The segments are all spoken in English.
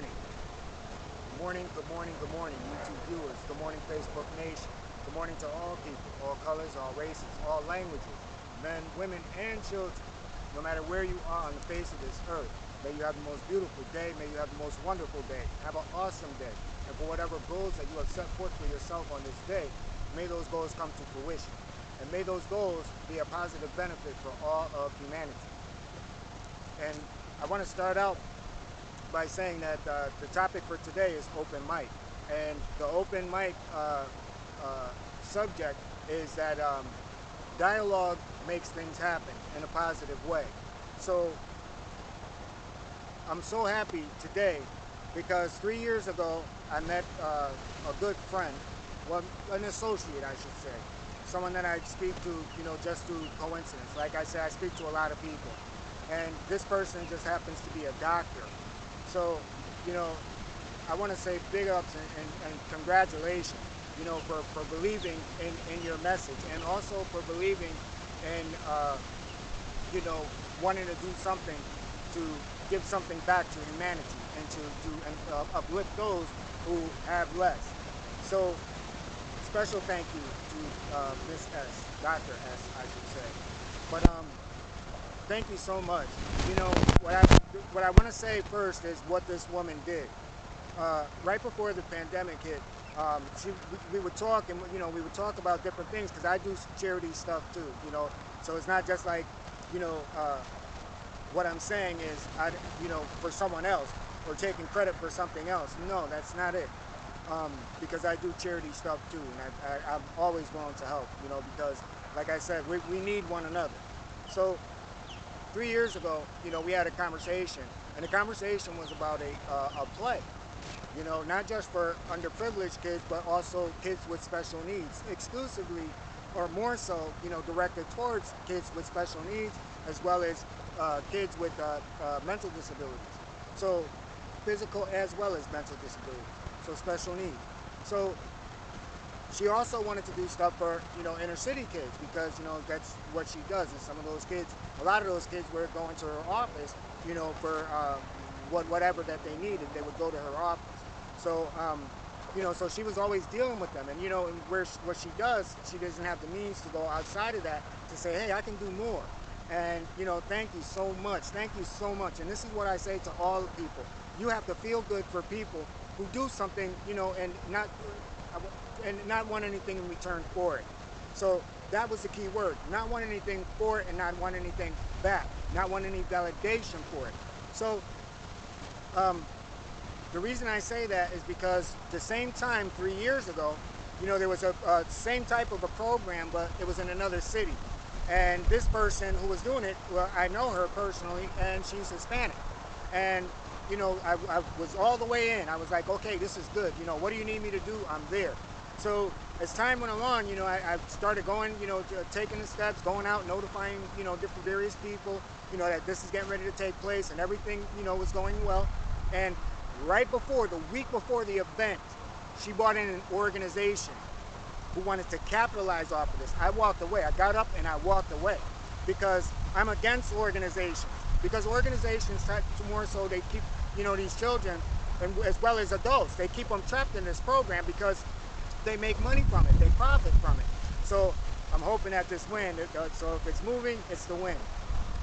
morning. Good morning, good morning, good morning, YouTube viewers. Good morning, Facebook Nation. Good morning to all people, all colors, all races, all languages, men, women, and children. No matter where you are on the face of this earth, may you have the most beautiful day. May you have the most wonderful day. Have an awesome day. And for whatever goals that you have set forth for yourself on this day, may those goals come to fruition. And may those goals be a positive benefit for all of humanity. And I want to start out by saying that the topic for today is open mic. And the open mic subject is that dialogue makes things happen in a positive way. So I'm so happy today because 3 years ago I met a good friend, well, an associate I should say, someone that I speak to, just through coincidence. Like I said, I speak to a lot of people. And this person just happens to be a doctor. So, I want to say big ups and congratulations, for believing in your message and also for believing in, wanting to do something to give something back to humanity and to uplift those who have less. So, special thank you to Miss S, Dr. S, I should say. But thank you so much. What I want to say first is what this woman did. Right before the pandemic hit, we would talk and we would talk about different things because I do charity stuff too. So it's not just like what I'm saying is for someone else or taking credit for something else. No, that's not it. Because I do charity stuff too, and I'm always willing to help. Because like I said, we need one another. So 3 years ago, we had a conversation, and the conversation was about a play, not just for underprivileged kids, but also kids with special needs, exclusively, or more so, directed towards kids with special needs, as well as kids with mental disabilities. So physical as well as mental disabilities, so special needs. So she also wanted to do stuff for, inner city kids because, that's what she does. And some of those kids, a lot of those kids were going to her office, for whatever that they needed. They would go to her office. So, so she was always dealing with them. And, what she does, she doesn't have the means to go outside of that to say, hey, I can do more. And, thank you so much. Thank you so much. And this is what I say to all people. You have to feel good for people who do something, and not want anything in return for it. So that was the key word. Not want anything for it and not want anything back. Not want any validation for it. So the reason I say that is because the same time 3 years ago, there was a same type of a program, but it was in another city. And this person who was doing it, well, I know her personally, and she's Hispanic. And I was all the way in. I was like, okay, this is good. What do you need me to do? I'm there. So as time went along, I started going, taking the steps, going out, notifying, different various people, that this is getting ready to take place and everything, was going well. And right before, the week before the event, she brought in an organization who wanted to capitalize off of this. I walked away. I got up and I walked away because I'm against organizations. Because organizations, more so, they keep, these children, and as well as adults, they keep them trapped in this program because they make money from it. They profit from it. So I'm hoping that this win. So if it's moving, it's the win.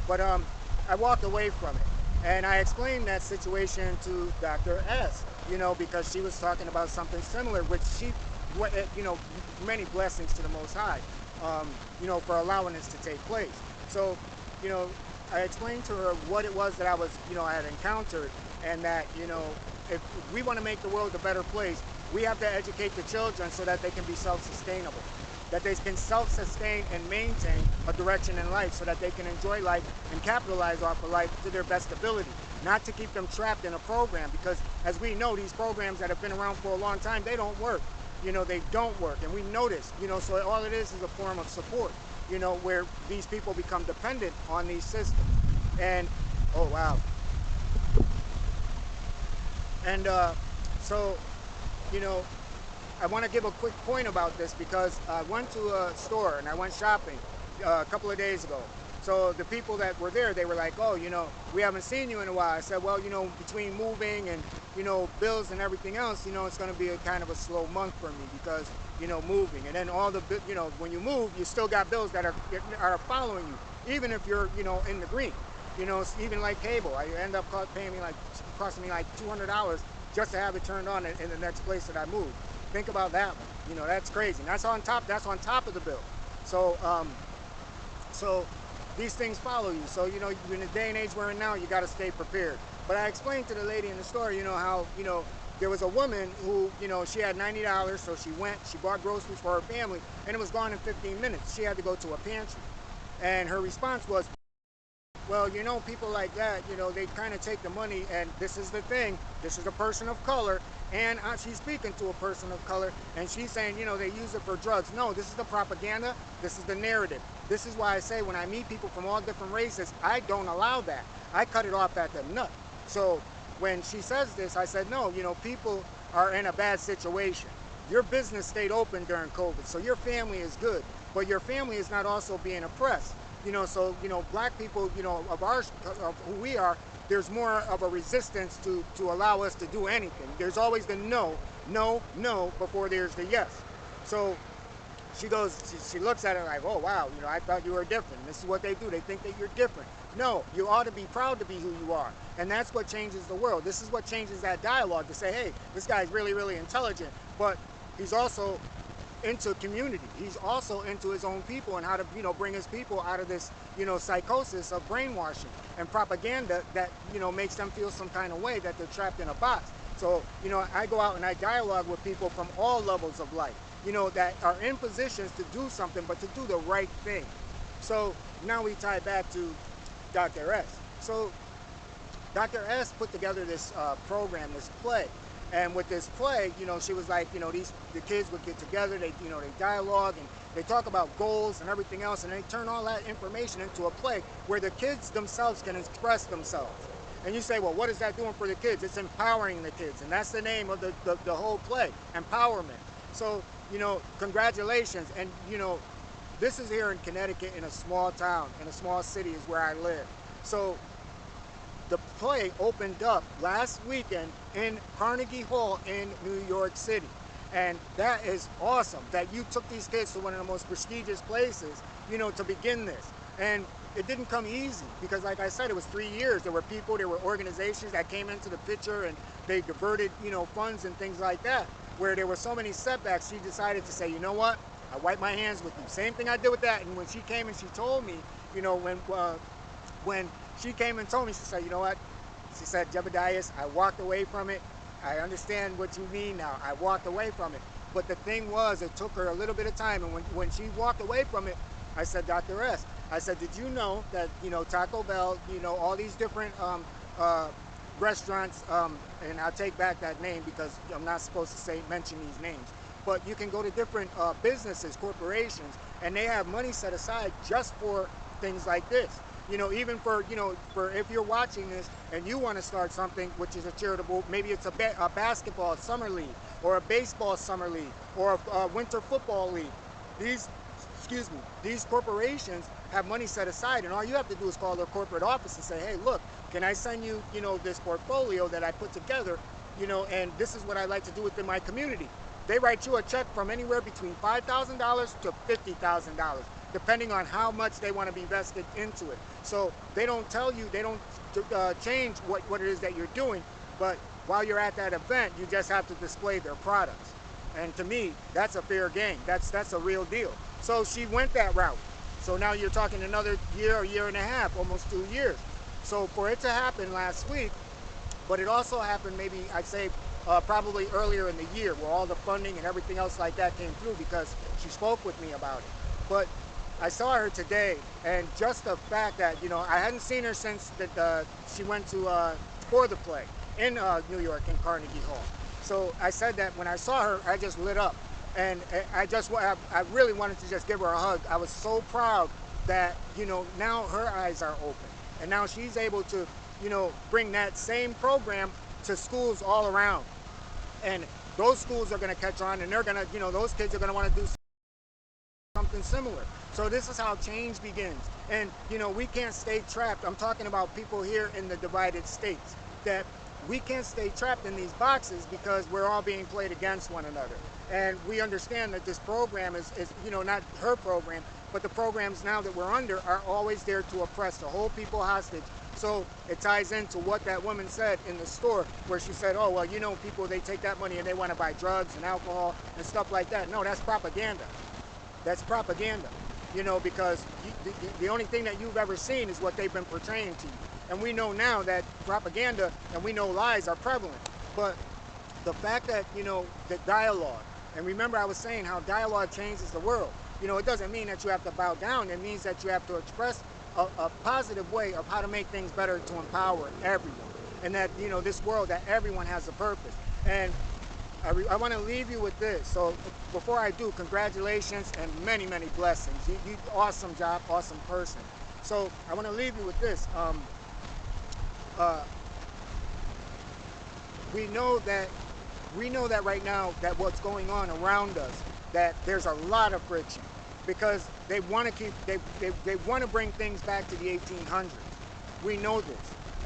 But I walked away from it. And I explained that situation to Dr. S, because she was talking about something similar, which she, many blessings to the Most High, for allowing this to take place. So, I explained to her what it was that I was, I had encountered, and that, if we want to make the world a better place, we have to educate the children so that they can be self-sustainable, that they can self-sustain and maintain a direction in life so that they can enjoy life and capitalize off of life to their best ability, not to keep them trapped in a program, because as we know, these programs that have been around for a long time, they don't work. They don't work, and we know this, so all it is a form of support, where these people become dependent on these systems. And, oh wow. And so, I want to give a quick point about this because I went to a store and I went shopping a couple of days ago. So the people that were there, they were like, oh, we haven't seen you in a while. I said, well, between moving and, bills and everything else, it's going to be a kind of a slow month for me because, moving. And then all the, when you move, you still got bills that are following you, even if you're, in the green. Even like cable, I end up costing me like $200 just to have it turned on in the next place that I move. Think about that one. That's crazy. And that's on top of the bill. So these things follow you. So, in the day and age we're in now, you got to stay prepared. But I explained to the lady in the store, how, there was a woman who, she had $90, so she bought groceries for her family, and it was gone in 15 minutes. She had to go to a pantry. And her response was, well, people like that, they kind of take the money, and this is the thing, this is a person of color, and she's speaking to a person of color, and she's saying, they use it for drugs. No, this is the propaganda, this is the narrative. This is why I say when I meet people from all different races, I don't allow that. I cut it off at the nut. So when she says this, I said, no, people are in a bad situation. Your business stayed open during COVID, so your family is good, but your family is not also being oppressed. So, black people, of who we are, there's more of a resistance to allow us to do anything. There's always the no, before there's the yes. So she goes, she looks at it like, oh, wow, I thought you were different. This is what they do. They think that you're different. No, you ought to be proud to be who you are. And that's what changes the world. This is what changes that dialogue to say, hey, this guy's really, really intelligent, but he's also into community. He's also into his own people and how to, bring his people out of this, psychosis of brainwashing and propaganda that, makes them feel some kind of way that they're trapped in a box. So, I go out and I dialogue with people from all levels of life, that are in positions to do something, but to do the right thing. So now we tie back to Dr. S. So Dr. S put together this program, this play. And with this play, she was like, the kids would get together, they dialogue and they talk about goals and everything else, and they turn all that information into a play where the kids themselves can express themselves. And you say, well, what is that doing for the kids? It's empowering the kids, and that's the name of the whole play, empowerment. So, congratulations. And, this is here in Connecticut, in a small town, in a small city is where I live. So the play opened up last weekend in Carnegie Hall in New York City. And that is awesome that you took these kids to one of the most prestigious places, to begin this. And it didn't come easy because, like I said, it was 3 years. There were people, there were organizations that came into the picture and they diverted, funds and things like that. Where there were so many setbacks, she decided to say, you know what? I wipe my hands with you. Same thing I did with that. And when she came and she told me, when she came and told me, she said, you know what? She said, Jebedias, I walked away from it. I understand what you mean now. I walked away from it. But the thing was, it took her a little bit of time. And when she walked away from it, I said, Dr. S, I said, did you know that, Taco Bell, all these different restaurants, and I'll take back that name because I'm not supposed to mention these names. But you can go to different businesses, corporations, and they have money set aside just for things like this. Even for if you're watching this and you want to start something, which is a charitable, maybe it's a basketball summer league or a baseball summer league or a winter football league. These corporations have money set aside, and all you have to do is call their corporate office and say, hey, look, can I send you, this portfolio that I put together, and this is what I'd like to do within my community. They write you a check from anywhere between $5,000 to $50,000. Depending on how much they want to be vested into it. So they don't tell you, they don't change what it is that you're doing, but while you're at that event, you just have to display their products. And to me, that's a fair game. That's a real deal. So she went that route. So now you're talking another year or year and a half, almost 2 years. So for it to happen last week, but it also happened maybe, I'd say, probably earlier in the year where all the funding and everything else like that came through because she spoke with me about it. But I saw her today, and just the fact that, I hadn't seen her since she went to for the play in New York in Carnegie Hall. So I said that when I saw her, I just lit up. And I really wanted to just give her a hug. I was so proud that, now her eyes are open. And now she's able to, bring that same program to schools all around. And those schools are going to catch on, and they're going to, those kids are going to want to do something similar. So this is how change begins. And, we can't stay trapped. I'm talking about people here in the divided states that we can't stay trapped in these boxes because we're all being played against one another. And we understand that this program is you know, not her program, but the programs now that we're under are always there to oppress, to hold people hostage. So it ties into what that woman said in the store, where she said, oh, well, you know, people, they take that money and they want to buy drugs and alcohol and stuff like that. No, that's propaganda. That's propaganda, you know, because the only thing that you've ever seen is what they've been portraying to you. And we know now that propaganda and we know lies are prevalent. But the fact that, you know, the dialogue, and remember I was saying how dialogue changes the world. You know, it doesn't mean that you have to bow down. It means that you have to express a positive way of how to make things better to empower everyone. And that, you know, this world, that everyone has a purpose. And I want to leave you with this. So before I do, congratulations and many, many blessings. You awesome job, awesome person. So I want to leave you with this. We know that right now that what's going on around us, that there's a lot of friction because they want to keep, they want to bring things back to the 1800s. We know this.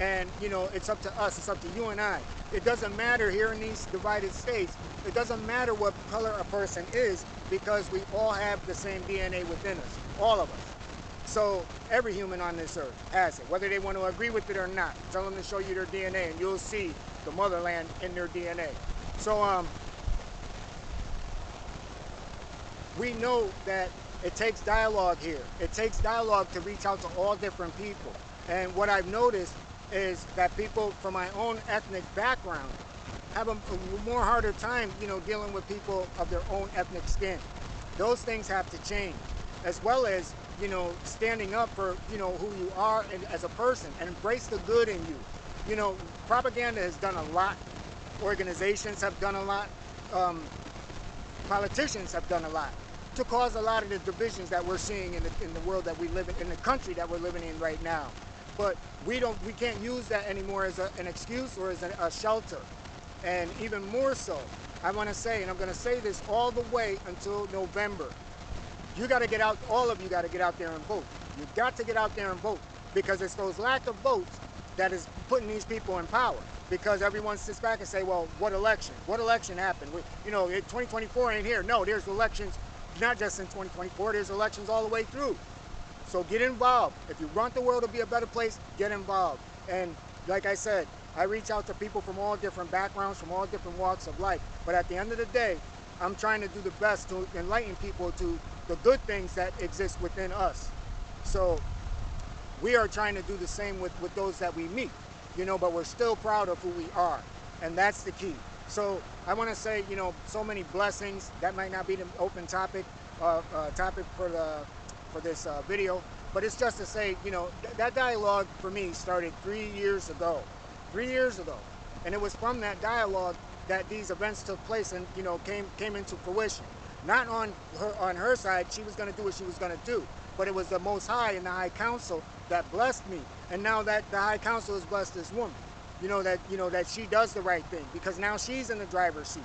And, you know, it's up to us, it's up to you and I. It doesn't matter here in these divided states. It doesn't matter what color a person is because we all have the same DNA within us, all of us. So every human on this earth has it, whether they want to agree with it or not. Tell them to show you their DNA and you'll see the motherland in their DNA. So we know that it takes dialogue here. It takes dialogue to reach out to all different people. And what I've noticed is that people from my own ethnic background have a more harder time, you know, dealing with people of their own ethnic skin. Those things have to change, as well as, you know, standing up for, you know, who you are and as a person and embrace the good in you. You know, propaganda has done a lot. Organizations have done a lot. Politicians have done a lot to cause a lot of the divisions that we're seeing in the world that we live in the country that we're living in right now. But we can't use that anymore as an excuse or as a shelter. And even more so, I want to say, and I'm going to say this all the way until November, you got to get out, all of you got to get out there and vote. You've got to get out there and vote because it's those lack of votes that is putting these people in power. Because everyone sits back and say, well, what election? What election happened? You know, 2024 ain't here. No, there's elections, not just in 2024, there's elections all the way through. So get involved. If you want the world to be a better place, get involved. And like I said, I reach out to people from all different backgrounds, from all different walks of life. But at the end of the day, I'm trying to do the best to enlighten people to the good things that exist within us. So we are trying to do the same with those that we meet, you know, but we're still proud of who we are. And that's the key. So I want to say, you know, so many blessings. That might not be the open topic for this video, but it's just to say, you know, that dialogue for me started 3 years ago. 3 years ago. And it was from that dialogue that these events took place and, you know, came into fruition. Not on her side, she was going to do what she was going to do, but it was the Most High and the High Council that blessed me. And now that the High Council has blessed this woman, you know, that she does the right thing because now she's in the driver's seat.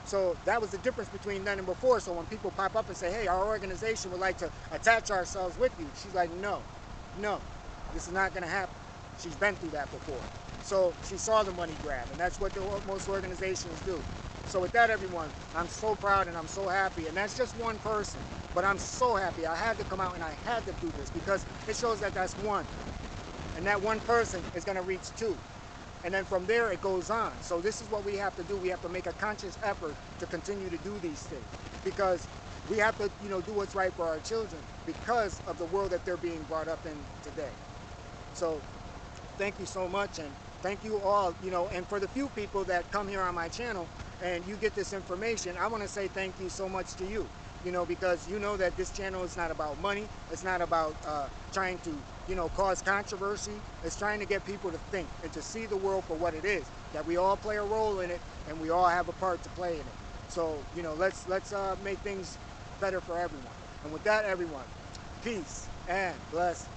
So that was the difference between then and before. So when people pop up and say, hey, our organization would like to attach ourselves with you, she's like, no, this is not going to happen. She's been through that before. So she saw the money grab, and that's what most organizations do. So with that, everyone, I'm so proud and I'm so happy. And that's just one person, but I'm so happy. I had to come out and I had to do this because it shows that that's one. And that one person is going to reach two. And then from there, it goes on. So this is what we have to do. We have to make a conscious effort to continue to do these things because we have to, you know, do what's right for our children because of the world that they're being brought up in today. So thank you so much. And thank you all, you know, and for the few people that come here on my channel and you get this information, I want to say thank you so much to you, you know, because you know that this channel is not about money. It's not about trying to, you know, cause controversy. It's trying to get people to think and to see the world for what it is, that we all play a role in it and we all have a part to play in it. So, you know, let's make things better for everyone. And with that, everyone, peace and blessings.